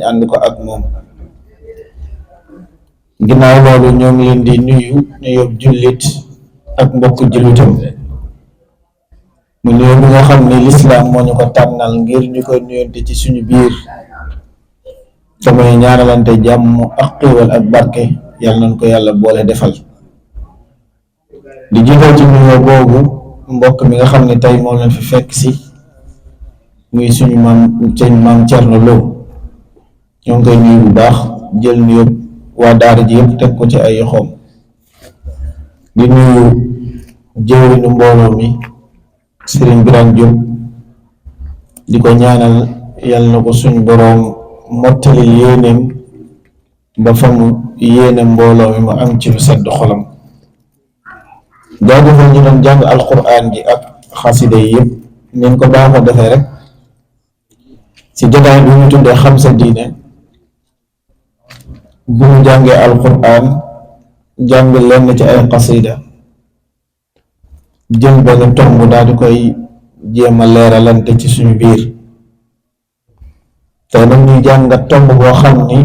ànd ko ak moom. ginnaaw loolu ñoo ngi leen di nuyu nuyób jullit ak mbokk jullitam mu nuyu bi nga xam ne lislaam moo ñu ko tànnal ngir ñu koy nuyonte ci suñu biir damay ñaanalante jàmm ak xiiwal ak barke yàlla nañ ko yàlla boole defal. di jiital ci nuyoo boobu mbokk mi nga xam ne tey moom lañ fi fekk si muy suñu maam Cerno Lo ñoo ngi koy nuyu bu baax jël nuyoo waa daara ji yëpp teg ko ci ay yoxoom. di nuyu jëwriñu mbooloo mi Sëriñ Birane Diop di ko ñaanal yàlla na ko suñu boroom mottali yéeneem ba fa mu yéene mbooloo mi mu am ci lu sedd xolam. jaajëfal ñu doon jàng alquran ji ak xasida yi yëpp niñ ko baaxoo defee rek ci jotaay bi ñu tuddee xam sa diine bu ñu jàngee alquran jàng lenn ci ay xasida jël benn tomb daal di koy jéem a leeralante ci suñu biir. te nag ñuy jàngat tomb boo xam ni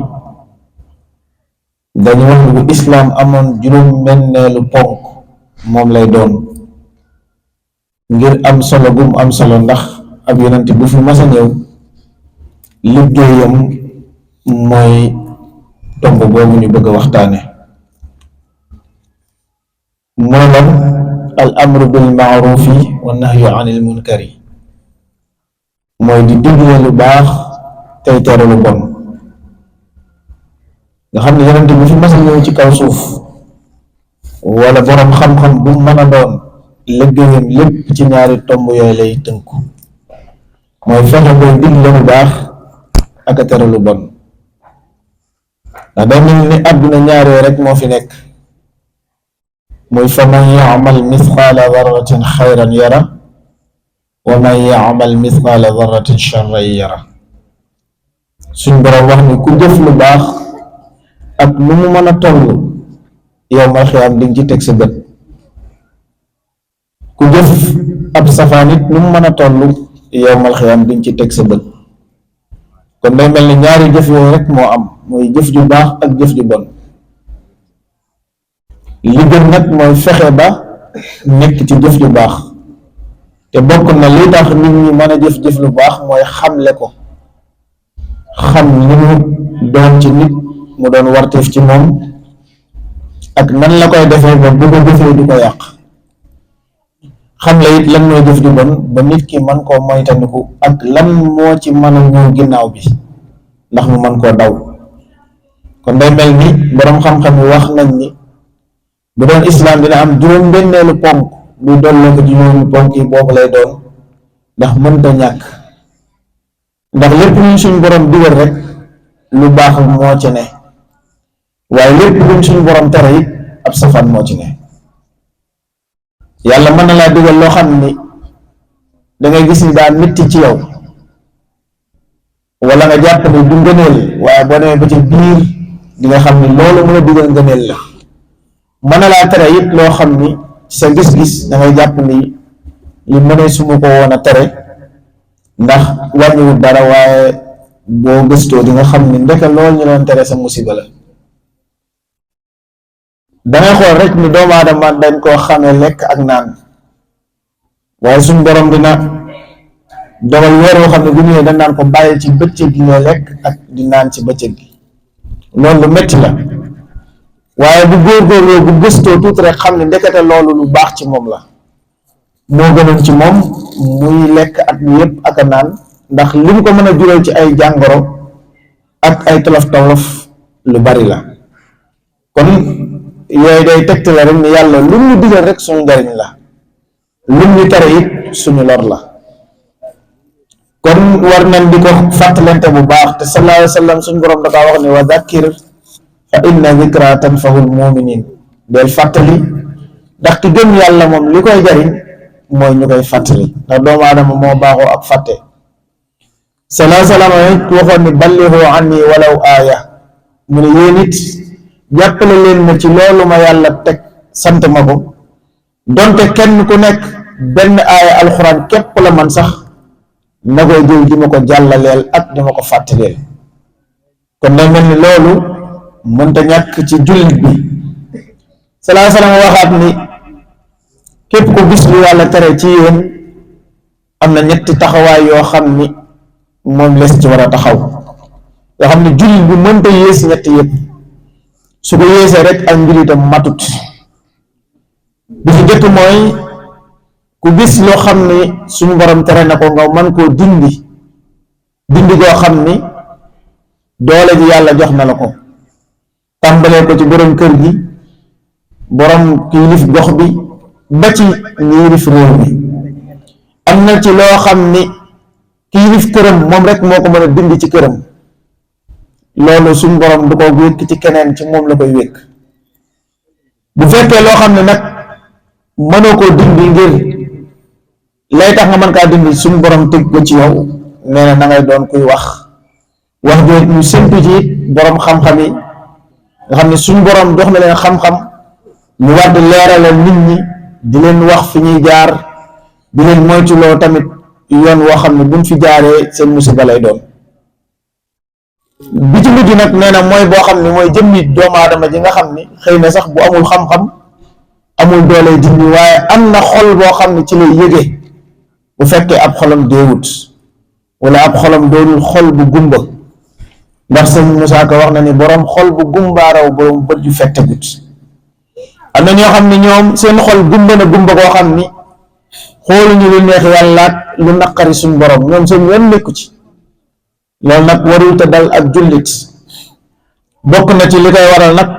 dañu wax ni bu islaam amoon juróom-benneelu ponk moom lay doon ngir am solo gum am solo ndax ab yonent bu fi mas a ñëw liggéeyam mooy tomb boobu ñu bëgg a waxtaane mooy lan al amru bil maarufi wa nahyu anil munkari mooy di digle lu baax tey tere lu bon. nga xam ne yonent bu fi mas a ñëw ci kaw suuf wala boroom xam-xam bu mën a doon liggéeyam lépp ci ñaari tomb yooyu lay tënku mooy fexe booy digle lu baax ak a tere lu bon. ndax day mel ni àdduna ñaar yooyu rek moo fi nekk muy fa man yaamal mithqaala darratin xayran yara wa man yaamal mithqaala darratin charran yara. suñ boroom wax ni ku jëf lu baax ak lu mu mën a toll yow mal xiyaam di nga ci teg sa bët ku jëf ab safaan it lu mu mën a toll yow mal xiyaam di nga ci teg sa bët. kon day mel ni ñaari jëf yooyu rek moo am muy jëf ju baax ak jëf ju bon. li gën nag mooy fexe ba nekk ci jëf ju baax te bokk na li tax nit ñi mën a jëf-jëf lu baax mooy xamle ko xam li mu doon ci nit mu doon warteef ci moom ak nan la koy defee ba bu ko jëfee du ko yàq. xam la it lan mooy jëf ju bon ba nit ki man koo moytandiku ak lan moo ci mën a ñëw ginnaaw bi ndax mu man koo daw. kon day mel ni boroom xam-xam yi wax nañ ni bu doon islaam dina am juróom-benneelu ponk luy dolloo ko ci juróomi ponk yi boobu lay doon ndax mënta ñàkk. ndax lépp luñ suñ boroom digal rek lu baax moo ci ne waaye lépp luñ suñ boroom tere it ab safaan moo ci ne. yàlla mën na laa digal loo xam ni dangay gis ni daa metti ci yow wala nga jàpp ni du ngëneel waaye boo demee ba ci biir di nga xam ni loolu mën a digal ngëneel la. mën na laa tere it loo xam ni ci sa gis-gis dangay jàpp ni li mënee su ma ko woon a tere ndax wàññiwut dara waaye boo gëstoo di nga xam ni ndeke loolu ñu doon tere sa musiba la. dangay xool rek ni doomu aadama dañ koo xamee lekk ak naan waaye suñ borom dina dogal weer woo xam ne bu ñëwee dañ naan ko bàyyi ci bëccëg gi ngay lekk ak di naan ci bëccëg gi. loolu lu metti la waaye bu góorgóorloo bu gëstoo tuuti rek xam ne ndekete loolu lu baax ci moom la moo gënoon ci moom muy lekk at mi yëpp ak a naan ndax li mu ko mën a jural ci ay jàngoro ak ay tolof-tolof lu bari la. kon yooyu day tegtale rek ni yàlla lu mu digal rek suñu njariñ la lu mu tere it suñu lor la. kon war nañ di ko fàttalante bu baax te sallallahu alayhi wa sallam suñu borom da kaa wax ne wa dhakkir fa inna dhikra tanfa'ul mu'minin del fàttali ndax ki gëm yàlla moom li koy jariñ mooy ñu koy fàttali ndax doomu aadama moo baaxoo ak fàtte. sallallahu alayhi wa sallam waxoon ni ballighu anni walaw aaya mu ne yéen it jàppale leen ma ci loolu ma yàlla teg sant ma ko donte kenn ku nekk benn aaya alxuraan képp la man sax na koy jël di ma ko jàllaleel ak di ma ko fàttaleel. kon day mel ni loolu mënta ñàkk ci jullit bi. salaa salaam waxaat ni képp ko gis lu yàlla tere ci yéen am na ñetti taxawaay yoo xam ni moom les ci war a taxaw yoo xam ne jullit bi mënta yées ñetti yëpp, su ko yéesee rek ak mbir itam matut. bi ci jëkk mooy ku gis loo xam ni suñu borom tere na ko nga mën koo dindi goo xam ni doole ji yàlla jox na la ko, tàmbalee ko ci borom kër gi, borom ki yilif gox bi ba ci ñi yilif réew mi. am na ci loo xam ni ki yilif këram moom rek moo ko mën a dindi ci këram, loolu suñu borom du ko wékk ci keneen, ci moom la koy wékk. bu fekkee loo xam ne nag mënoo koo dindi ngir lay tax nga mën kaa dindi suñu borom teg ko ci yow, nee na ngay doon kuy wax jooju ñu séntu ci borom xam-xam yi nga xam ne suñu borom jox na leen xam-xam, ñu war di leeralal nit ñi, di leen wax fi ñuy jaar, di leen moytuloo tamit yoon woo xam ne buñ fi jaaree seen musiba lay doon. bi ci mujj nag nee na mooy boo xam ne mooy jëmmi doomu aadama ji nga xam ni xëy na sax bu amul xam-xam, amul doole dindi, waaye am na xol boo xam ne ci lay yëge bu fekkee ab xolam deewut wala ab xolam doonul xol bu gumba, ndax sëñ Musaa Ka wax na ni borom xol bu gumbaaraw borom bët yu fettegut. am na ñoo xam ne ñoom seen xol gumba na gumba koo xam ni xooluñu lu neex yàlla ak lu naqari suñ borom, ñoom seen yoon nekku ci. loolu nag warul te dal ak jullit. bokk na ci li koy waral nag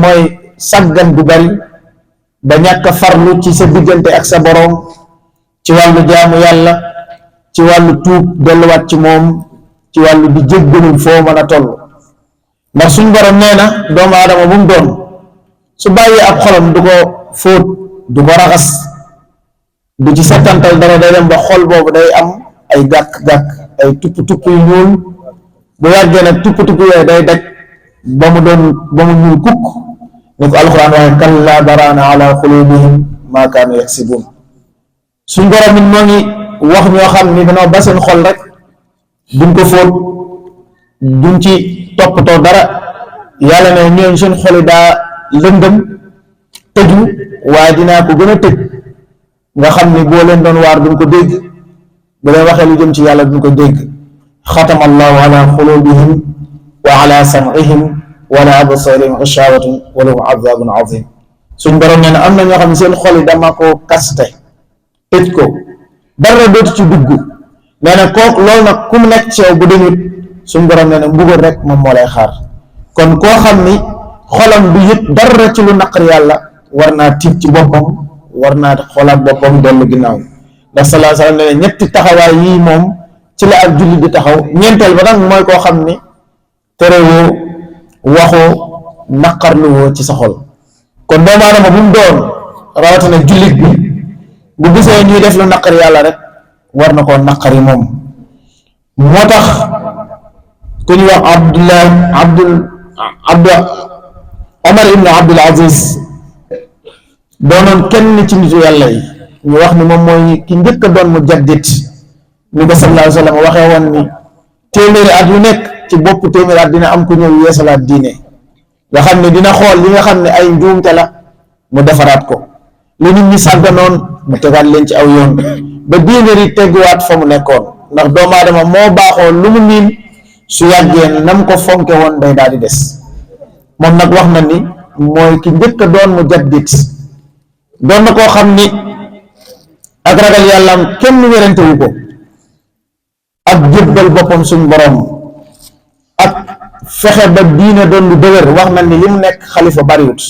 mooy sàggan bu bari ba ñàkk a farlu ci sa diggante ak sa boroom, ci wàllu jaamu yàlla, ci wàllu tuub delluwaat ci moom, ci wàllu di jéggalul foo mën a toll. ndax suñ borom nee na doomu aadama bu mu doon su bàyyee ab xolam du ko fóot, du ko raxas, du ci settantal dara, day dem ba xol boobu day am ay gàkk-gàkk, ay tupp-tupp yu ñuul. bu yàggee nag tupp-tupp yooyu day daj ba mu ñuul kukk, ni ko alxuraan waaye kallaa baraana ala xulubihim maa kaanu yaksibuun. suñ borom it moo ngi wax ñoo xam ni danoo ba seen xol rek duñ ko fóot, duñ ci toppatoo dara. yàlla ne ñooñ seen xoli daa lëndëm tëju, waaye dinaa ko gën a tëj nga xam ni boo leen doon waar duñ ko dégg, bu leen waxee lu jëm ci yàlla duñ ko dégg. xatama allahu ala xulubihim wa ala sam'ihim wa ala absarihim ghishawatun wa lahum adhabun azim. suñ borom nee na am na ñoo xam ne seen xol yi dama ko kaste, tëj ko, dara dootu ci dugg. nee na kooku loolu nag ku mu nekk ci yow bu dañut, suñ borom nee na mbugal rek moom moo lay xaar. kon koo xam ni xolam du yëg dara ci lu naqar yàlla, war naa tiit ci boppam, war naa xoolaat boppam dellu ginnaaw. ndax sallallahu alayhi wa sallam ne ñetti taxawaay yii moom ci la ak jullit di taxaw. ñeenteel ba nag mooy koo xam ni terewoo, waxoo, naqarluwoo ci sa xol. kon doomu aadama bu mu doon, rawatina jullit bi, bu gisee ñuy def lu naqari yàlla rek war na koo naqari moom. moo tax ku ñuy wax Omar ibn Abdul Aziz doonoon kenn ci nitu yàlla yi, ñu wax ni moom mooy ki njëkk a doon mu jaddit, ni ko sallallahu alayhi wa sallam waxee woon ni téeméeri at yu nekk ci bopp téeméeri at dina am ku ñëw yeesalaat diine, nga xam ne dina xool li nga xam ne ay njuumte la mu defaraat ko, li nit ñi sàgganoon mu tegaat leen ci aw yoon ba diine ri tegguwaat fa mu nekkoon. ndax doomu aadama moo baaxoo lu mu miin su yàggee nam ko fonke woon day daal di des. moom nag wax na ni mooy ki njëkk a doon mu jaddit, doon na koo xam ni ak ragal yàllaam kenn wérantewu ko, ak jébbal boppam suñ borom, ak fexe ba diine doon lu dëgër. wax na ni li mu nekk xalifa bariwut,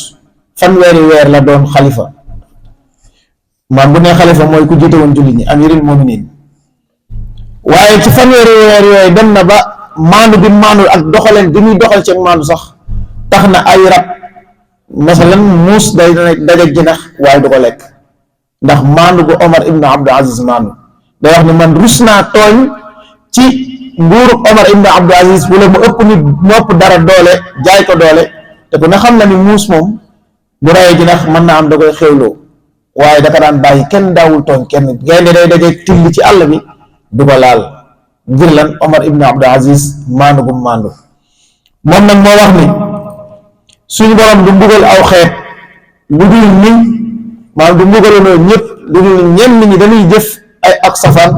fanweeri weer la doon xalifa. maam bu ne xalifa mooy ku jiite woon jullit ñi, amirul muminin. waaye ci fanweeri weer yooyu dem na ba maandu bi maandu ak doxaleen bi muy doxal ci maandu sax tax na ay rab, masalan muus day daje jinax waaye du ko lekk, ndax maandu gu Omar ibn Abdul Aziz maandu. day wax ni man rus naa tooñ ci nguuru Omar ibn Abdul Aziz wala mu ëpp nit mu ëpp dara doole, jaay ko doole, te ku ne xam na ni muus moom bu rayee jinax mën naa am da koy xéwloo, waaye dafa daan bàyyi, kenn daawul tooñ kenn. gaynde day daje till ci àll bi du ko laal, ngir lan Omar ibn Abdul Aziz maandu gum maandu. moom nag moo wax ni suñu borom du mbugal aw xeet lu dul ni maanaam du mbugalanoo ñëpp lu dul ñenn ñi dañuy jëf ay ak safaan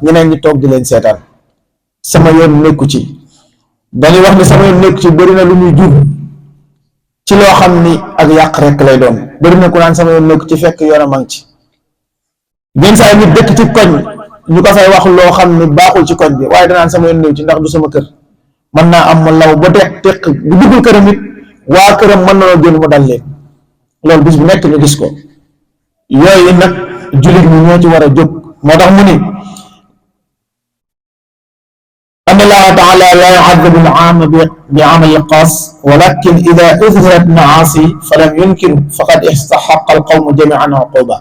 ñeneen ñi toog di leen seetaan. sama yoon nekku ci dañuy wax ni sama yoon nekku ci bëri na lu muy jur ci loo xam ni ak yàq rek lay doon. bëri na ku naan sama yoon nekku ci fekk yoon a mang ci. yenn saa yi nit dëkk ci koñ ñu ko fay wax loo xam ni baaxul ci koñ bi waaye danaan sama yoon nekku ci ndax du sama kër. mën naa am mu law ba teq bu duggul këram it waa këram mën na génn mu dal leen. loolu bis bu nekk ñu gis ko. yooyu nag jullit ñi ñoo ci war a jóg. moo tax mu ni anna Allaha taala la yu'adhibu al-'aama bi 'amali al-qaas walakin idha udhirat ma'aasi falam yunkiru faqad istahaqqa al-qawmu jami'an 'uquba.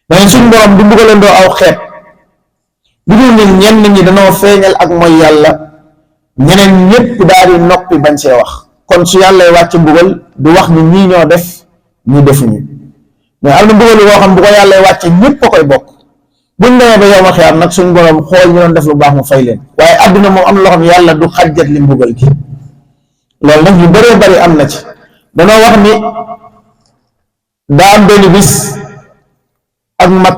mais suñu borom du mbugalandoo aw xeet bu dul ni ñenn ñi dañoo feeñal ak mooy yàlla ñeneen ñëpp daal di noppi bañ see wax. kon su yàlla wàcc mbugal du wax ni ñii ñoo def ñi defuñu. mais am na mbugal boo xam bu ko yàlla wàcce ñëpp a koy bokk. buñ demee ba yow ma xiyaam nag suñ borom xool ñu doon def lu baax mu fay leen. waaye àdduna moom am na loo xam yàlla du xajjat li mbugal gi. loolu nag yu bëree bëri am na ci. danoo wax ni daa am benn bis ak mag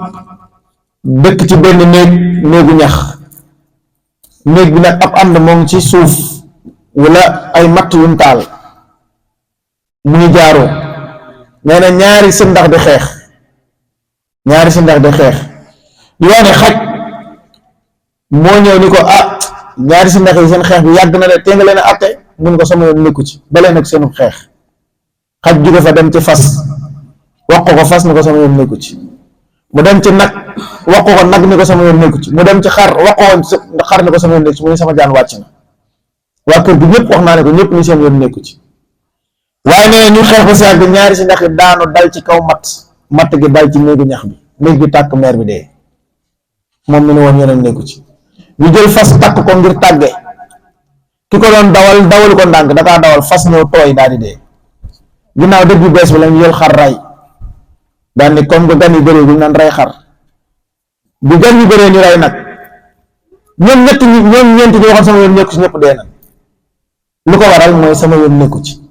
dëkk ci benn néegu ñax. néeg bi nag ab ànd moo ngi ci suuf wala ay matt yuñ taal mu ngi jaaroo. nee na ñaari si ndax di xeex. di wax ne xaj moo ñëw ni ko ñaari si ndax yi seen xeex bi yàgg na de te nga leen a atte mun ko sama yoon nekku ci balee nag seenu xeex. xaj jóge fa dem ci fas wax ko fas ni ko sama yoon nekku ci. mu dem ci nag wax ko nag ni ko sama yoon nekku ci. mu dem ci xar wax ko xar ni ko sama yoon nekku ci mu ne sama jaan wàcc na. waa kër gi ñëpp wax naa ne ko ñëpp ni seen yoon nekku ci. waaye nee ñu xeex ba si yàgg ñaari si ndax yi daanu dal ci kaw matt gi dal ci néegu ñax bi néeg bi tàkk meer bi dee. moom mi ne woon yeneen nekku ci. ñu jël fas takk ko ngir tàgge ki ko doon dawalu ko ndànk dakaa dawal fas ñëw tooy daal di dee. ginnaaw dëgg bu bees bi lañu jël xar ray daal ni comme que gan yu bëree bu ñu naan rey xar bu gan yu bëree ñu rey nag ñoom ñeent ñi waxoon sama yoon nekku ci ñëpp dee na. lu ko waral mooy sama yoon nekku ci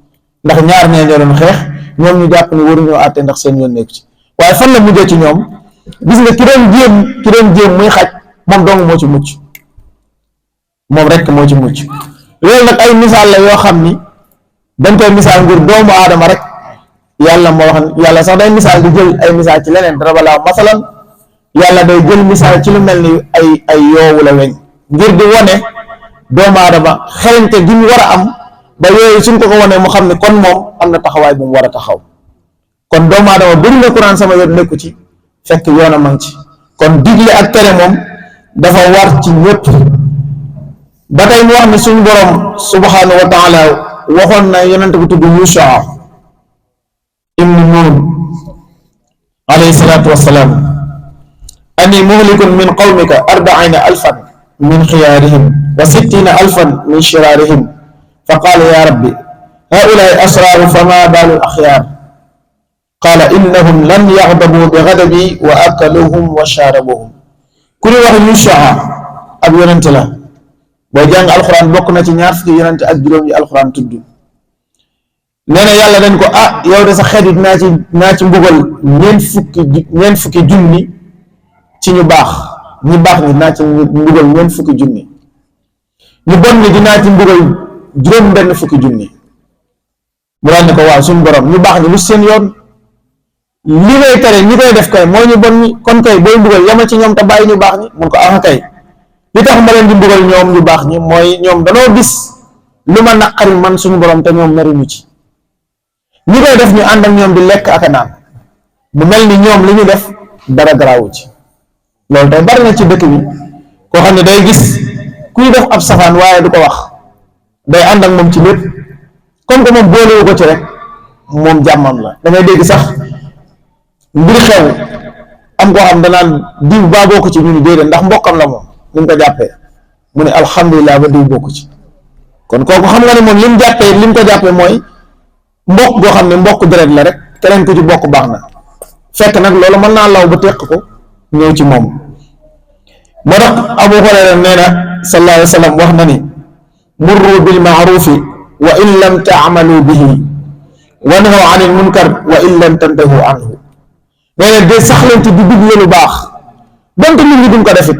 ndax ñaar ñee ñoo doon xeex ñoom ñu jàpp ni waruñoo àtte ndax seen yoon nekku ci. waaye fan la mujjee ci ñoom gis nga ki doon jéem muy xaj moom dong moo ci mucc. moom rek moo ci mucc. loolu nag ay misaal la yoo xam ni dañ koy misaal ngir doomu aadama rek. yàlla moo wax yàlla sax day misaal di jël ay misaal ci leneen darabalaa masalan yàlla day jël misaal ci lu mel ni ay yoowu la weñ ngir di wone doomu aadama xelante gi mu war a am ba yooyu suñ ko wonee mu xam ne kon moom am na taxawaay bu mu war a taxaw. kon doomu aadama bëri na Quraan sama yoon nekku ci fekk yoon a mang ci. kon digle ak tere moom dafa war ci ñëpp. ba tey mu wax ne suñu borom subhanahu wa taala waxoon na yonent bu tudd Yusha ibnu Nun alayhi salaatu wassalaam ani muhlikun min qawmika 40,000 min xiyaarihim wa 60,000 min shiraarihim fa qaala ya rabbi haa'ulaa'i asraaru fama baalu al-axyaar qaala innahum lam yaxdabu bi gadabi wa akaluhum wa shaarabuhum. ku ñu wax Yusha ab yonent la. boo jàng alxuraan bokk na ci ñaar fukki yonent ak juróom yi alxuraan tudd. nee na yàlla dañ ko yow de sa xeet yi dinaa ci mbugal ñeent fukki junni ci ñu baax ñi baax ñi dinaa ci mbugal ñeent fukki junni ñu bon ñi dinaa ci mbugal juróom benn fukki junni. mu daal ne ko waaw suñu borom ñu baax ñi lu seen yoon li ngay tere ñi koy def kay moo ñu bon ñi kon kay booy mbugal yama ci ñoom te bàyyi ñu baax ñi. mun ko kay li tax ma leen di mbugal ñoom ñu baax ñi mooy ñoom danoo gis lu ma naqari man suñu borom te ñoom meruñu ci. ñi koy def ñu ànd ak ñoom di lekk ak a naan mu mel ni ñoom li ñu def dara garaawu ci. loolu tey bari na ci dëkk bi koo xam ne day gis kuy def ab safaan waaye du ko wax day ànd ak moom ci lépp comme que moom boolewu ko ci rek moom jàmmam la. da ngay dégg sax mbir xew am koo xam danaan diw baa bokk ci ñu ni déedéet ndax mbokkam la moom ni mu ko jàppee mu ne alhamdulilah ba diw bokk ci. kon kooku xam nga ne moom li mu ko jàppee mooy mbokk goo xam ne mbokk deret la rek keneen ku ci bokk baax na fekk nag loolu mën naa law ba teq ko ñëw ci moom. moo tax Abu Hurayra nee na sallallahu alayhi wa sallam wax na ni murru bil maarufi wa in lam taamalu bihi wanhaw anil munkar wa in lam tantahu anhu. nee na de sax leen ci di digle lu baax donte nit ñi duñ ko defit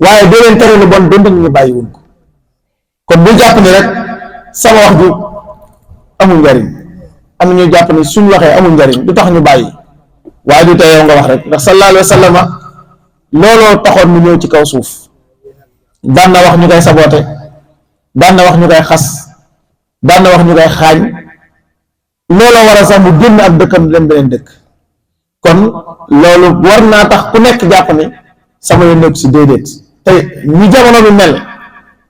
waaye doo leen tere lu bon donte nit ñi bàyyiwuñ ko. kon bu jàpp ni rek sama wax ju amul njariñ, am ñu jàpp ni suñ waxee amul njariñ du tax ñu bàyyi, waaye du tey yow nga wax rek, ndax sallallahu alayhi wa sallam looloo taxoon mu ñëw ci kaw suuf. daan na wax ñu koy saboote, daan na wax ñu koy xas, daan na wax ñu koy xaañ, looloo war a sax mu génn ak dëkkam dem beneen dëkk. kon loolu war naa tax ku nekk jàpp ni sama yoon nekk si déedéet. te ñi jamono bi mel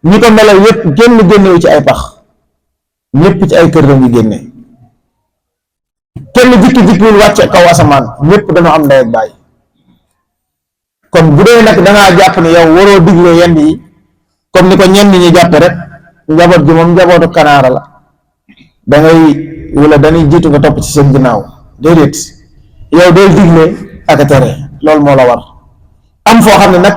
ñi ko melal yépp génnewu ci ay pax, ñépp ci ay kër lañu génne. kenn jikki-jikkiwul wàcce kaw asamaan, ñépp dañoo am ndey ak baay. kon bu dee nag dangaa jàpp ne yow waroo digle yenn yi comme ni ko ñenn ñi jàppe rek njaboot gi moom njabootu kanaara la, wala dañuy jiitu nga topp ci seen ginnaaw. déedéet, yow doo digle ak a tere, loolu moo la war. am foo xam ne nag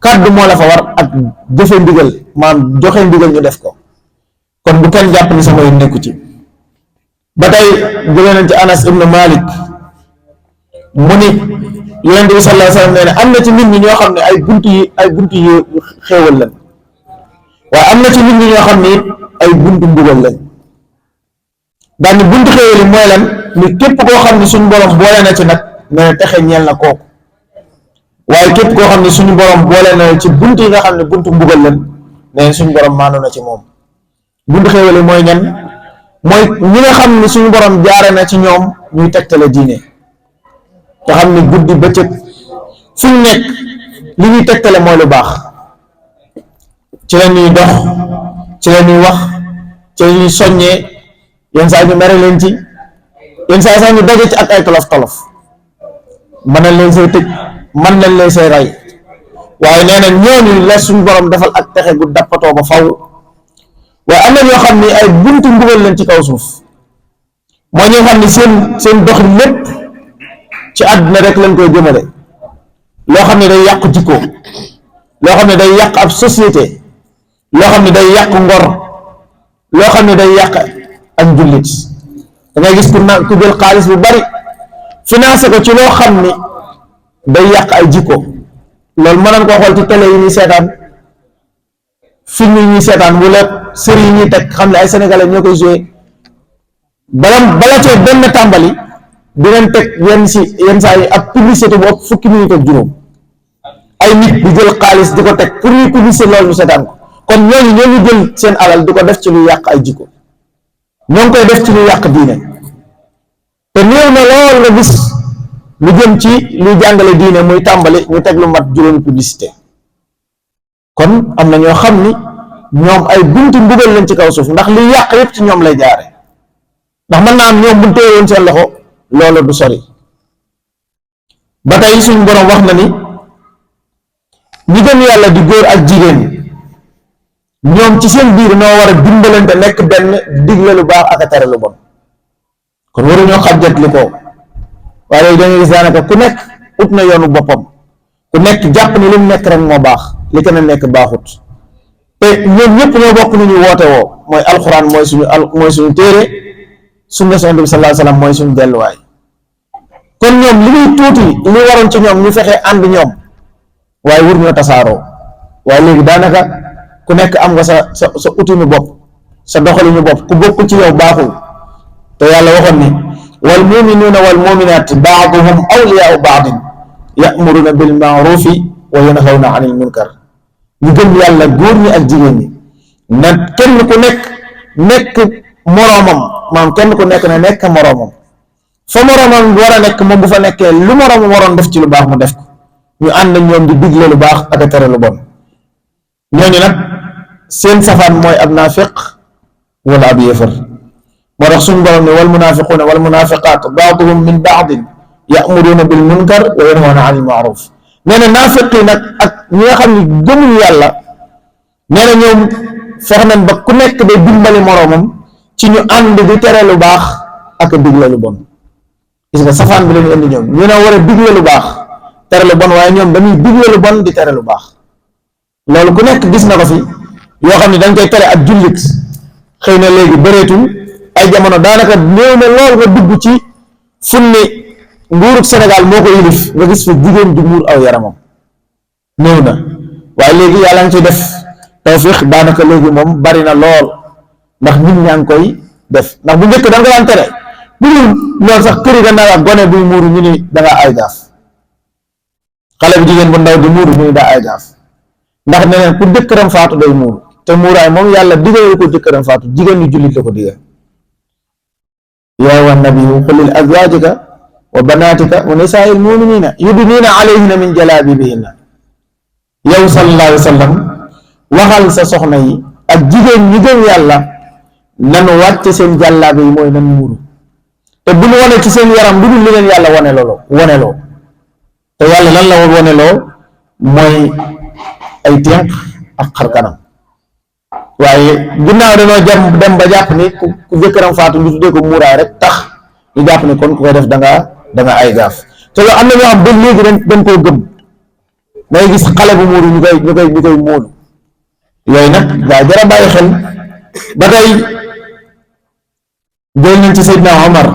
kàddu moo la fa war ak jëfe ndigal, maanaam joxe ndigal ñu def ko. kon bu kenn jàpp ni sama yoon nekku ci. ba tey jóge nañ ci Anas ibnu Malik mu ni Yonent bi sallallahu alayhi wa sallam nee na am na ci nit ñi ñoo xam ne ay buntu yi xéewal lañ, waaye am na ci nit ñi ñoo xam ne it ay buntu mbugal lañ. daal ni buntu xéewal yi mooy lan, ni képp koo xam ne suñu borom boole na ci nag nee na texe ñeel na kooku, waaye képp koo xam ne suñu borom boole na ci buntu yi nga xam ne buntu mbugal lañ nee na suñu borom maanu na ci moom. buntu xéewal yi mooy ñan? mooy ñi nga xam ne suñu borom jaare na ci ñoom ñuy tegtale diine, te xam ne guddi bëccëg fu ñu nekk li ñuy tegtale mooy lu baax. ci la ñuy dox, ci la ñuy wax, ci la ñuy soññee, yenn saa ñu mere leen ci, yenn saa sax ñu daje ci ak ay tolof tolof, mën nañ leen say tëj, mën nañ leen say rey, waaye nee na ñooñu la suñu borom defal ak texe gu dappatoo ba faw. waaye am na ñoo xam ni ay buntu mbugal leen ci kaw suuf, mooy ñoo xam ni seen doxin lépp ci àdduna rek lañ koy jëmale, loo xam ne day yàq jikko, loo xam ne day yàq ab société, loo xam ne day yàq ngor, loo xam ne day yàq ak njullit. da ngay gis ku jël xaalis bu bari financé ko ci loo xam ni day yàq ay jikko. loolu mën nañ koo xool ci télé yi ñuy seetaan, film yi ñuy seetaan, wala série yi ñuy teg xam ne ay sénégalais ñoo koy joué. bala cee benn tàmbali dinañ teg yenn saa yi ab publicité bu ëpp fukki minute ak juróom, ay nit di jël xaalis di ko teg pour ñuy publicité loolu ñu seetaan ko. kon ñooñu ñoo ngi jël seen alal di ko def ci lu yàq ay jikko, ñoo ngi koy def ci lu yàq diine. te néew na lool nga gis lu jëm ci luy jàngale diine muy tàmbali ñu teg lu mat juróomi publicité. kon am na ñoo xam ni ñoom ay buntu mbugal lañ ci kaw suuf, ndax li yàq yépp ci ñoom lay jaare. ndax mën naa am ñoom buñ téye woon seen loxo loolu du sori. ba tey suñ borom wax na ni ñi gëm yàlla di góor ak jigéen ñoom ci seen biir noo war a dimbalante nekk benn, digle lu baax ak a tere lu bon. kon waruñoo xàjjat li ko, waaye léegi dañuy gis daanaka ku nekk ut na yoonu boppam, ku nekk jàpp ni li mu nekk rek moo baax, li kenn nekk baaxut. te ñoom ñëpp ñoo bokk ni ñu woote woo, mooy alxuraan mooy suñu téere, sunna Yonent bi sallallahu alayhi wa sallam mooy suñu delluwaay. kon ñoom li muy tuuti li waroon ci ñoom ñu fexee ànd ñoom, waaye wur ñoo tasaaroo. waaye léegi daanaka ku nekk am nga sa utinu bopp, sa doxalinu bopp, ku bokk ci yow baaxul. te yàlla waxoon ni wal muminuuna wal muminaat baaduhum awliyaau baadin ya'muruna bil ma'rufi wa yanhawna anil munkar. ñu gëm yàlla góor ñi ak jigéen ñi na kenn ku nekk moroomam, maanaam kenn ku nekk na nekk moroomam, fa moroomam war a nekk moom bu fa nekkee lu moroomam waroon def ci lu baax mu def ko. ñu ànd ñoom di digle lu baax ak a tere lu bon. ñooñu nag seen safaan mooy ab naafiq wala ab yéefar. moo tax suñu borom ne wal munaafiquuna wal munaafiqaat baaduhum min baadin ya'muruuna bil munkar wa yanhawna anil ma'ruf. nee na naafiq yi nag ak ñi nga xam ne gëmuñu yàlla, nee na ñoom fex nañ ba ku nekk day dimbali moroomam ci ñu ànd di tere lu baax ak a digle lu bon. gis nga safaan bi lañu indi ñoom, ñu ne war a digle lu baax tere lu bon, waaye ñoom dañuy digle lu bon di tere lu baax. loolu ku nekk gis na ko fi yoo xam ne dañ koy tere ak jullit xëy na léegi bëreetul ay jamono daanaka néew na lool nga dugg ci funni nguurug Sénégal moo ko yilif nga gis fi jigéen ju muur aw yaramam néew na waaye léegi yàlla ngi ci def tawfiix daanaka léegi moom bari na lool ndax nit ñaa ngi koy def ndax bu njëkk da nga daan tere bu dul loolu sax këri gannaaw ak gone buy muuru ñu ni da nga ay gaaf xale bu jigéen bu ndaw di muuru ñu ni daa ay gaaf ndax neneen ku jëkkëram faatu day muuru te muuraay moom yàlla digalu ko jëkkëram faatu jigéen ñu jullit la ko digal yaa ayyuhan nabiyyu qul li azwaajika wa banaatika wa nisaa'il mu'miniina yudniina alayhinna min jalaabiibihinna yow sallallahu alayhi wa sallam waxal sa soxna yi ak jigéen ñi gëm yàlla nanu wàcc seen jàllaabe yi mooy nan muuru te bu ñu wane ci seen yaram lu dul li leen yàlla woneloo te yàlla lan la woneloo mooy ay tenq ak xar kanam waaye ginnaaw dañoo dem ba jàpp ni ku jëkkëram faatu ñu tuddee ko muuraay rek tax ñu jàpp ni kon ku koy def da nga ay gaaf te loolu am na ñoo xam ba léegi dañ koo gëm day gis xale bu muuru ñu koy muuru yooyu nag gaa jara bàyyi xel ba tey jël nañ ci Seydina Omar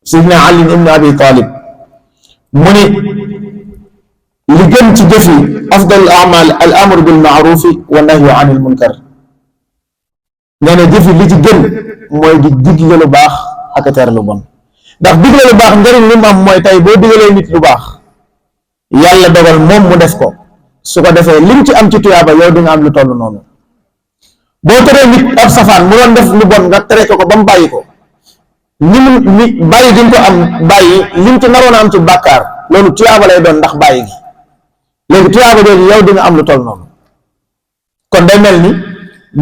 Seydina Ali ibn Abi Talib mu ni li gën ci jëf yi afdalul amal al amru bil maarufi wa nahyu anil munkar nee na jëf yi li ci gën mooy di digle lu baax ak tere lu bon ndax digle lu baax njëriñ li mu am mooy tey boo digalee nit lu baax yàlla dogal moom mu def ko su ko defee lim ci am ci tuyaaba yow di nga am lu toll noonu boo teree nit ab safaan mu doon def lu bon nga tere ko ba mu bàyyi ko ni bàyyi di ko am bàyyi lim ci naroon a am ci bàkkaar loolu tuyaaba lay doon ndax bàyyi gi léegi tuyaaba jooju yow di nga am lu toll noonu kon day mel ni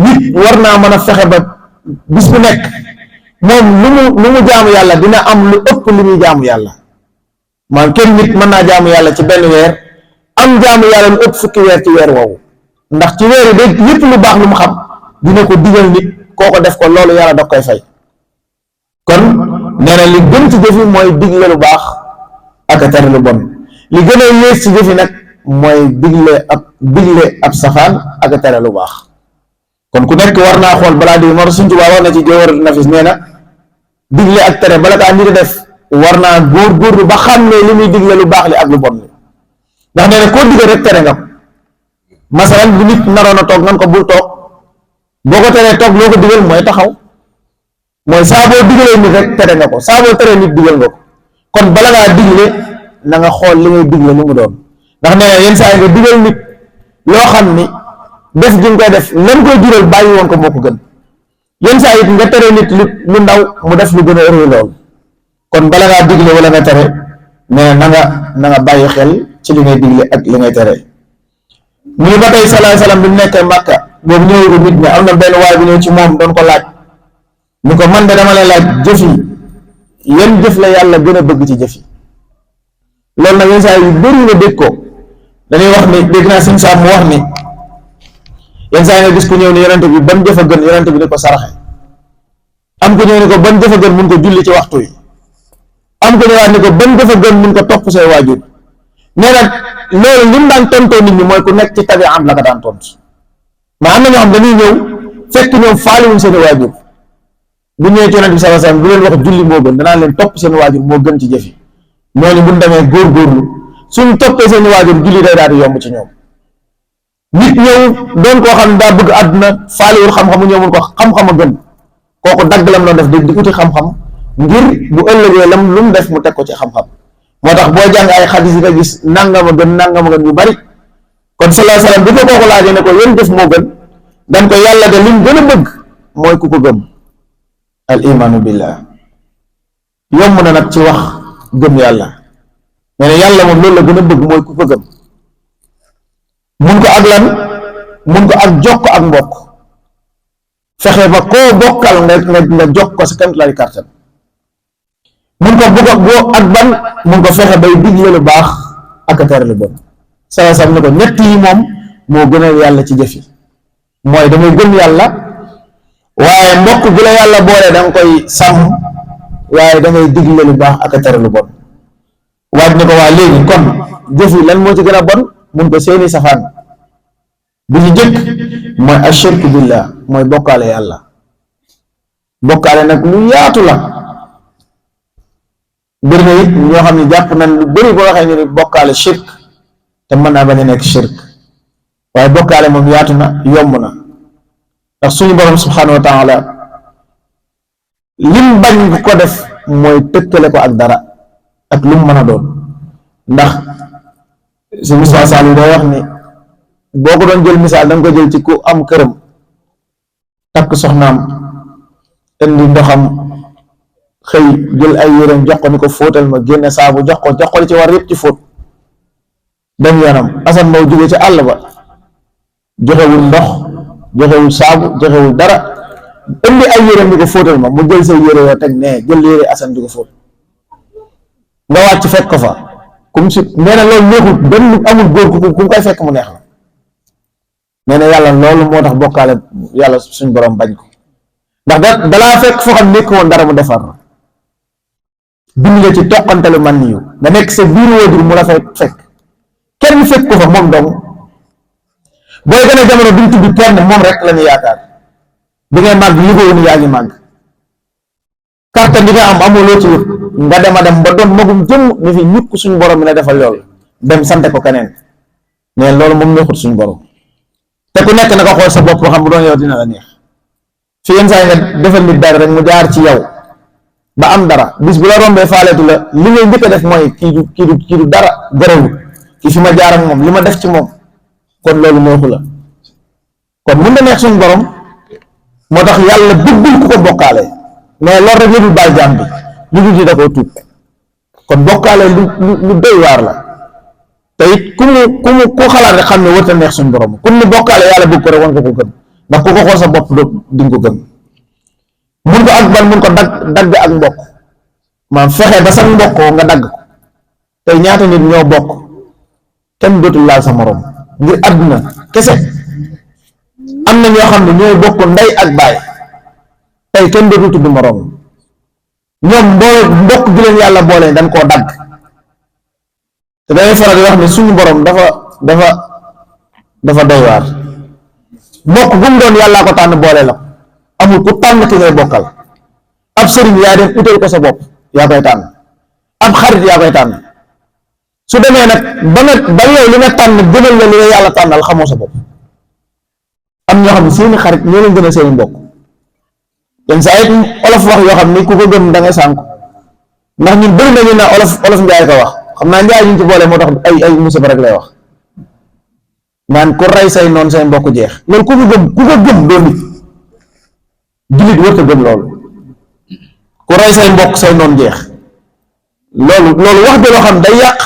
nit war naa mën a fexe ba bis bu nekk moom lu mu jaamu yàlla dina am lu ëpp li muy jaamu yàlla maanaam kenn nit mën naa jaamu yàlla ci benn weer am jaamu yàlla lu ëpp fukki weer ci weer woowu ndax ci weer yi day lépp lu baax lu mu xam dina ko digal nit kooko def ko loolu yàlla da koy fay kon nee na li gën ci jëfi mooy digle lu baax ak a tere lu bon li gën a yées ci jëfi nag mooy digle ab safaan ak a tere lu baax kon ku nekk war naa xool balaa di moo tax Sëñ Tuubaa wax na ci Jawharatul Nafiis nee na digle ak tere bala kaa nit a def war naa góorgóorlu ba xam ne li muy digle lu baax li ak lu bon li ndax nee na koo digal rek tere nga ko masalan bu nit naroon a toog nan ko bul toog boo ko teree toog loo ko digal mooy taxaw mooy saa boo digalee nit rek tere nga ko saa boo teree nit digal nga ko kon bala ngaa digle na nga xool li ngay digle li mu doon ndax nee na yenn saa yi nga digal nit loo xam ni def gi nga koy def lan koy jural bàyyi woon ko moo ko gën yenn saa yi nga tere nit lu ndaw mu def lu gën a ëri lool kon bala ngaa digle wala nga tere nee na nga bàyyi xel ci li ngay digle ak li ngay tere mu ni ba tey salaay salaam bi mu nekkee Màkka boobu ñëwee ko nit ñi am na benn waay bu ñëw ci moom doon ko laaj ni ko man de dama lay laaj jëf yi yan jëf la yàlla gën a bëgg ci jëf yi loolu nag yenn saa yu bëri nga dégg ko dañuy wax ni dégg naa Sëñ Saam mu wax ni yenn saa yi nga gis ku ñëw ni yonente bi ban jëf a gën yonente bi ni ko saraxe am ko ñëw ni ko ban jëf a gën mun ko julli ci waxtu yi am ko ñëwaat ni ko ban jëf a gën mun ko topp say waajur nee na loolu li mu daan tontoo nit ñi mooy ku nekk ci tabi am la ko daan tontu mais am na ñoo xam dañuy ñëw fekk ñoom faaliwuñ seen waajur bu ñëwee ci yonente bi sallallahu alayhi wasallam bu leen wax julli moo gën danaa leen topp seen waajur moo gën ci jëf yi ñooñu bu ñu demee góorgóorlu suñ toppee seen waajur julli day daal di yomb ci ñoom nit ñëw doon koo xam ne daa bëgg àdduna faaliwul xam-xamu ñëw mun ko xam-xam a gën kooku dagg lam doon def di uti xam-xam ngir bu ëllëgee lu mu def mu teg ko ci xam-xam moo tax boo jàng ay xadis yi nga gis nangama gën yu bari kon sallallahu alayhi wasallam bi ko kooku laajee ne ko yéen jëf moo gën dan ko yàlla de lim gën a bëgg mooy ku ko gëm al imaanu billah yomb na nag ci wax gëm yàlla mais ne yàlla moom loolu la gën a bëgg mooy ku ko gëm mun ko ak lan mun ko ak jokk ak mbokk fexe ba koo bokkal nga jokk ko sa kemt lay kàttan mun ko bëgg boo ak ban mun ko fexe bay digle lu baax ak a tere lu bon saa sam ne ko ñett yi moom moo gën a yàlla ci jëf yi mooy damay gëm yàlla waaye mbokk bi la yàlla boole da nga koy sàmm waaye da ngay digle lu baax ak a tere lu bon waaj ne ko waa léegi kon jëf yi lan moo ci gën a bon mun ko seeni safaan bi ci jëkk mooy ashirku billah, mooy bokkaale yàlla. bokkaale nag lu yaatu la, bëri na it ñoo xam ne jàpp nañ lu bëri boo waxee ñu ni bokkaale shirk te mën naa bañ a nekk shirk, waaye bokkaale moom yaatu na, yomb na, ndax suñu borom subhanahu wa taala lim bañ ko def mooy tëkkale ko ak dara ak lu mu mën a doon. ndax si misaal yi day wax ni boo ko doon jël misaal da nga ko jël ci ku am këram takk soxnaam indi ndoxam xëy jël ay yéreem jox ko ni ko fóotal ma, génne saabu jox ko li ci war yëpp ci fóot, dem yoonam. Asan moo jóge ci àll ba, joxewul ndox, joxewul saabu, joxewul dara, indi ay yéreem ni ko fóotal ma, mu jël say yére yoo teg ne jël yére Asan di ko fóot, nga wàcc fekk ko fa comme si nee na loolu neexul benn amul góor ku koy fekk mu neex la. nee na yàlla loolu moo tax bokkaale yàlla suñ borom bañ ko, ndax dalaa fekk foo xam nekk woon dara mu defar la, bind la ci toqantalu man niyu nga nekk sa biir waajur mu la fay fekk, kenn fekk ko fa moom dong. booy gën a jamono duñ tudd kenn, moom rek la ñu yaakaar. bi ngay màgg liggéeyu ni yaa ngi màgg, carte bi nga am amoo loo ci wut, nga dem a dem ba doon magum jëmm ni fi ñukk suñu borom mi la defal loolu, dem sante ko keneen. mais loolu moom neexut suñu borom. te ku nekk na ko xool sa bopp xam bu doon yow dina la neex. fi yenn saa yi nga defal nit dara rek mu jaar ci yow ba am dara, bis bu la rombee faaleetu la, li ngay njëkk a def mooy kii du dara, gorewul kii fi ma jaar ak moom, li ma def ci moom, kon loolu neexu la. kon mun na neex suñu borom, moo tax yàlla bëggul ku ko bokkaale, mais loolu rek la dul bàyyi jaam bi lu dul di da koo tuub. kon bokkaale lu doy waar la, te it ku xalaat rek xam ne warta neex suñu borom. ku ne bokkaale yàlla bëgg ko rek wan ko gëm, ndax ku ko xool sa bopp di nga ko gëm. mun ko ak ban mun ko dagg ak mbokk, maam fexe ba sax mbokkoo nga dagg ko. tey ñaata nit ñoo bokk kenn dootul laal sa morom ngir àdduna kese. am na ñoo xam ne ñooy bokk ndey ak baay, tey kenn dootul tudd morom. ñoom mbokk gi leen yàlla boole dañ koo dagg. te dañuy faral di wax ne suñu borom dafa doy waar. mbokk bu mu doon yàllaa ko tànn boole la, amul ku tànn ki ngay bokkal. ab sëriñ yaa dem utal ko sa bopp, yaa koy tànn. ab xarit yaa koy tànn. su demee nag ba yow li nga tànn gënal la li nga yàlla tànnal, xamoo sa bopp. am ñoo xam ne seeni xarit ñoo leen gën a seeni mbokk. yenn saa it olof wax yoo xam ni ku ko gëm da ngay sànku, ndax ñun bëri nañu ne olof njaay ko wax, xam naa njaay ñu ci boole moo tax ay musiba rek lay wax naan ku rey say noon say mbokk jeex. loolu ku ko gëm doo nit. jullit wër ko gëm loolu, ku rey say mbokk say noon jeex. loolu wax de loo xam day yàq.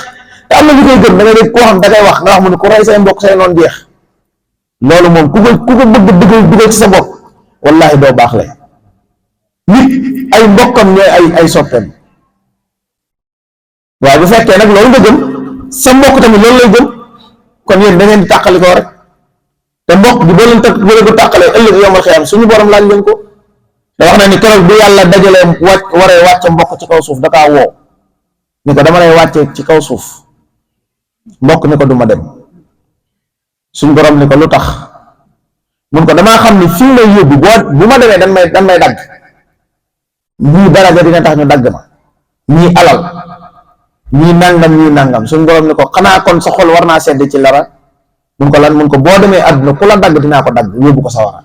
te am na ñu koy gëm, da ngay dégg koo xam da ngay wax nga wax mu ne ku rey say mbokk say noon jeex. loolu moom ku ko bëgg dugal ci sa bopp, wallahi doo baax le. nit ay mbokkam ñooy ay soppeem. waaye bu fekkee nag loolu nga gëm, sa mbokk tamit loolu lay gëm, kon yéen da ngeen di tàqalikoo rek. te mbokk bi boo leen ko tàqalee ëllëg yomal xiyam suñu borom laaj leen ko. da wax na ni keroog bu yàlla dajalee waree wàcce mbokk ci kaw suuf da kaa woo ni ko dama lay wàcce ci kaw suuf. mbokk ni ko duma dem. suñu borom ni ko lu tax? mun ko damaa xam ni fii lay yóbbu bu ma demee dan may dagg. ñii daraja dina tax ñu dagg ma, ñii alal, ñii nangam. suñu borom ni ko xanaa kon sa xol war naa sedd ci lara. mun ko lan? mun ko boo demee àdduna ku la dagg dinaa ko dagg yóbbu ko sawara,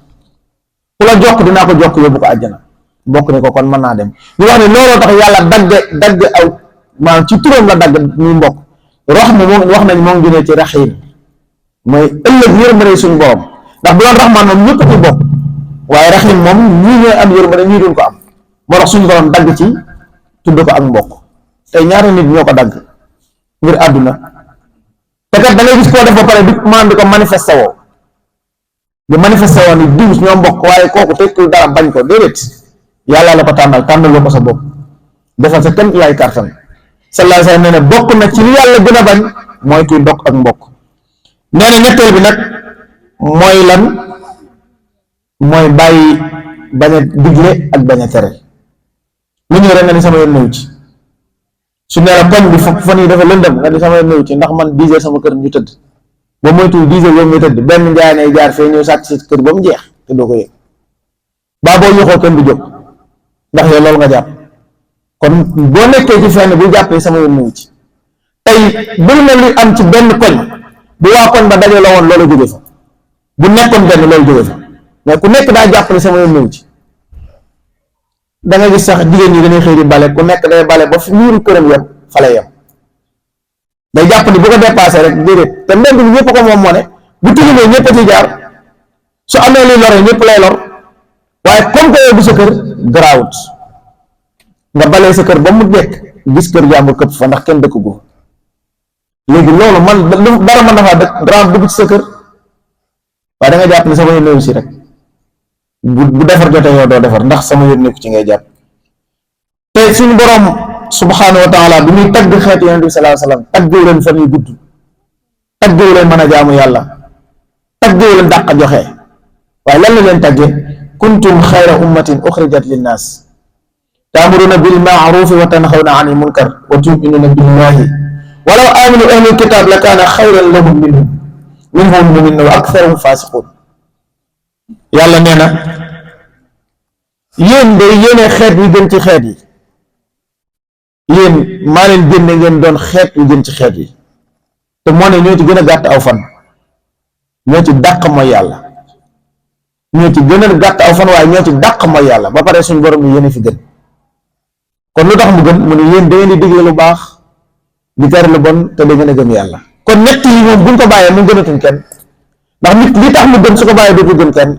ku la jokk dinaa ko jokk yóbbu ko àjjana. bokk ni ko kon mën naa dem. ñu wax ne looloo tax yàlla dagg aw maanaam ci turam la dagg ñuy mbokk. raxma moom wax nañ moo ngi jëlee ci raxiim, mooy ëllëg yërmande suñu borom. ndax bu doon raxmaan moom ñëpp ci bokk, waaye raxiim moom ñii ñooy am yërmande ñii duñ ko am. moo tax suñu borom dagg ci tudd ko ak mbokk. tey ñaari nit ñoo ko dagg ngir àdduna. te kat da ngay gis koo def ba pare di ko manifesté woo ni diw ñoo mbokk, waaye kooku tekkul dara bañ ko déedéet. yàlla la ko tànnaloo ko sa bopp, defal sa kenn lay kartan. sallallahu alayhi wa sallam nee na bokk na ci li yàlla gën a bañ mooy kuy dog ak mbokk. nee na ñetteel bi nag mooy lan? mooy bàyyi bañ a digle ak bañ a tere. lu ñëw rek nga ni sama yoon néew ci. su nee la koñ bi fan yi dafa lëndëm nga ni sama yoon néew ci, ndax man 10 heures sama kër ñu tëdd. ba moytuwul 10 heures yow nga tëdd benn njaay nay jaar fee ñëw sàcc si kër ba mu jeex te doo ko yëg baa boo yoxoo kenn du jóg ndax yow loolu nga jàpp. kon boo nekkee ci fenn bu jàpp ne sama yoon mu ngi ci tey bul na li am ci benn koñ bu waa koñ ba daje la woon loolu jóge fa bu nekkoon benn loolu jóge fa mais ku nekk daa jàpp ne sama yoon mu ngi ci. da nga gis sax jigéen ñi dañuy xëy di bale ku nekk day bale ba fi miiru këram yem fa lay yem day jàpp ni bu ko dépassé rek déedéet te mbedd bi ñëpp ko moom moo ne bu tilimee ñëpp a ciy jaar su amee luy lore ñëpp lay lor waaye comme que yow du sa kër garaawut nga balee sa kër ba mu nekk gis kër jàmbur këpp fa ndax kenn dëkk gu léegi loolu man dara mën na faa dëkk dara dugg ci sa kër waaye da nga jàpp ne sama yoon néew si rek bu defar jotee yow doo defar ndax sama yoon nekku ci ngay jàpp. te suñu borom subhanahu wa taala bi muy tagg xeetu yonent bi sallallahu alayhi wasallam taggewu leen fan yu gudd taggewu leen mën a jaamu yàlla taggewu leen dàq joxe waaye lan la leen tagge kuntum xayra ummatin uxrijat linnaas taamuruna bil ma'rufi wa tanhawna anil munkar wa tu'minuna billahi walaw amanu ahlul kitab la kaana xayran lahum minhum mu'minun wa aktharuhum fasiqun. yàlla nee na yéen de yéene xeet yu gën ci xeet yi yéen maa leen génne ngeen doon xeet yu gën ci xeet yi te moo ne ñoo ci gën a gàtt aw fan ñoo ci dàq mooy yàlla ñoo ci gën a gàtt aw fan waaye ñoo ci dàq mooy yàlla ba pare suñu borom ni yéen fi gën. kon lu tax mu gën mu ne yéen da ngeen di digle lu baax di tere lu bon te da ngeen a gëm yàlla. kon ñett yi moom buñ ko bàyyee mu gënatuñ kenn ndax nit li tax mu gën su ko bàyyee dootu gën kenn.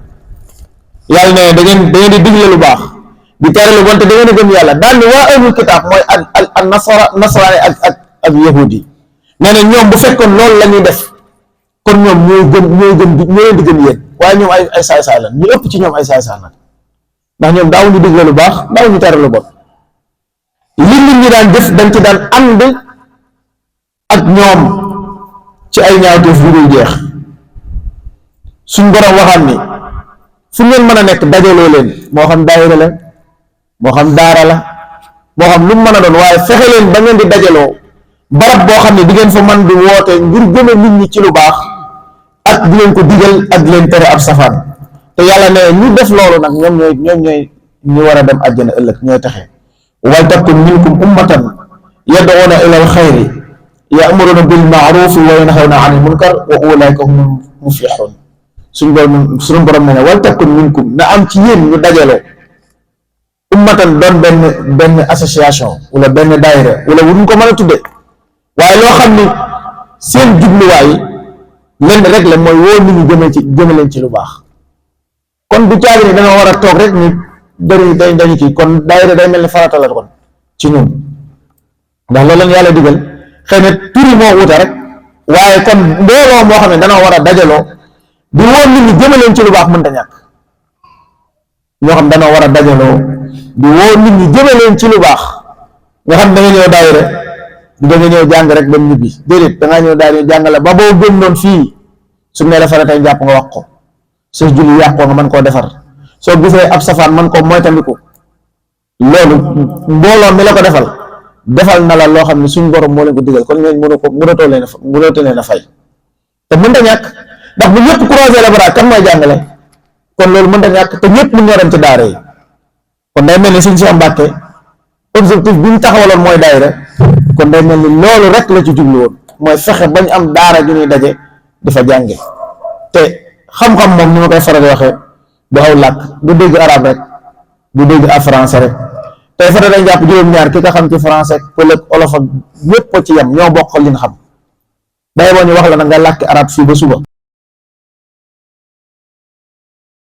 yàlla ne da ngeen di digle lu baax di tere lu bon te da ngeen a gëm yàlla daal ni waa ahlul kitaab mooy ak nasaraani ak yahudi nee na ñoom bu fekkoon loolu la ñuy def kon ñoom ñoo leen di gën yéen waaye ñoom ay saay-saay la ñu ëpp ci ñoom ay saay-saay la ndax ñoom daawuñu digle lu baax daawuñu tere lu bon li nit ñi daan def dañ ci daan ànd ak ñoom ci ay ñaawteef yu dul jeex suñ borom waxaan ni fu ngeen mën a nekk dajaloo leen moo xam daayira la moo xam daara la moo xam lu mu mën a doon waaye fexe leen ba ngeen di dajaloo barab boo xam ne di ngeen fa man di woote ngir gëme nit ñi ci lu baax ak di leen ko digal ak di leen tere ab safaan te yàlla ne ñu def loolu nag ñoom ñooy ñu war a dem àjjana ëllëg ñooy taxe wal takun minkum ummatan yad'una ila al xayri ya'muruna bil ma'rufi wa yanhawna 'anil munkar wa ulaika humul muflihun suñu borom ne wal takun minkum na am ci yéen ñu dajaloo ummatan doon benn association wala benn daayira wala wuñ ko mën a tudde waaye loo xam ni seen jubluwaay lenn rek la mooy woo nit ñi jëme leen ci lu baax. kon du caagi ni dañoo war a toog rek ni dañu kii kon daayira day mel ni farata la kon ci ñun ndax loolu lañ yàlla digal xëy na turi moo wuute rek waaye kon mbooloo moo xam ne danoo war a dajaloo di woo nit ñi jëme leen ci lu baax mënta ñàkk ñoo xam danoo war a dajaloo di woo nit ñi jëme leen ci lu baax nga xam da nga ñëw daayira da nga ñëw jàng rek ba ñibbi déedéet da ngaa ñëw daayira jàngale ba boo gën noonu fii su ne la faratay jàpp nga wax ko sa julli yàqoo nga mën koo defar soo gisee ab safaan mën koo moytandiku loolu mbooloo mi la ko defal na la loo xam ne suñ borom moo leen ko digal kon ñooñu mënatoo leen a fay te mënta ñàkk ndax bu ñëpp croiser les bras kan mooy jàngale kon loolu mënta ñàkk te ñëpp mu ñoo dem ci daara yi kon day mel ni suñ si Mbàkke objectif bi ñu taxawaloon mooy daayira kon day mel ni loolu rek la ci jublu woon mooy fexe bañ am daara ju ñuy daje di fa jànge te xam-xam moom ni ma koy faral di waxee du aw làkk du dégg arab rek du dégg ab français rek tey fa dañ jàpp juróom-ñaar ki nga xam ci français pël ak olof ak ñëpp ci yem ñoo bokk li ñu xam day boo ñu wax la nag nga làkki arab fii ba suba